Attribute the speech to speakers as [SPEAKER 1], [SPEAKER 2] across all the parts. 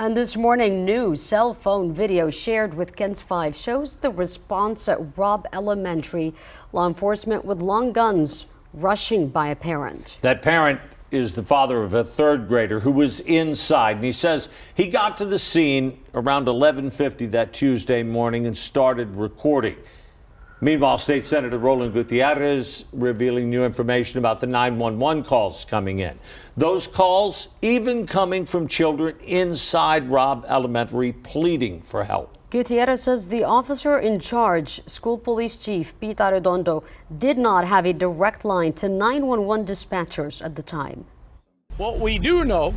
[SPEAKER 1] And this morning, new cell phone video shared with KENS 5 shows the response at Robb Elementary. Law enforcement with long guns rushing by a parent.
[SPEAKER 2] That parent is the father of a third grader who was inside, and he says he got to the scene around 11:50 that Tuesday morning and started recording. Meanwhile, State Senator Roland Gutierrez revealing new information about the 911 calls coming in. Those calls even coming from children inside Robb Elementary pleading for help.
[SPEAKER 1] Gutierrez says the officer in charge, School Police Chief Pete Arredondo, did not have a direct line to 911 dispatchers at the time.
[SPEAKER 3] What we do know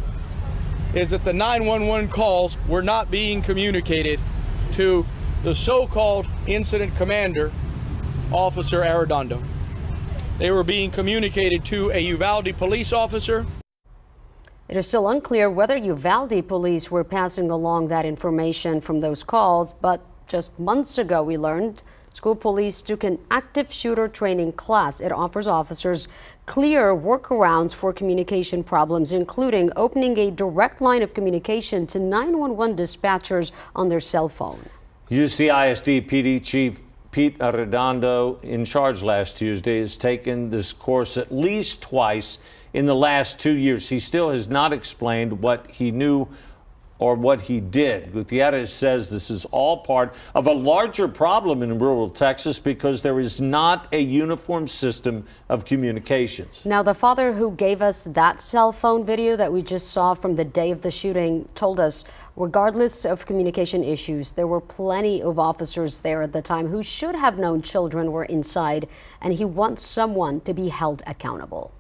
[SPEAKER 3] is that the 911 calls were not being communicated to the so-called incident commander, Officer Arredondo. They were being communicated to a Uvalde police officer.
[SPEAKER 1] It is still unclear whether Uvalde police were passing along that information from those calls, but just months ago we learned school police took an active shooter training class. It offers officers clear workarounds for communication problems, including opening a direct line of communication to 911 dispatchers on their cell phone.
[SPEAKER 2] UCISD PD Chief Pete Arredondo, in charge last Tuesday, has taken this course at least twice in the last 2 years. He still has not explained what he knew or what he did. Gutierrez says this is all part of a larger problem in rural Texas because there is not a uniform system of communications.
[SPEAKER 1] Now, the father who gave us that cell phone video that we just saw from the day of the shooting told us, regardless of communication issues, there were plenty of officers there at the time who should have known children were inside, and he wants someone to be held accountable.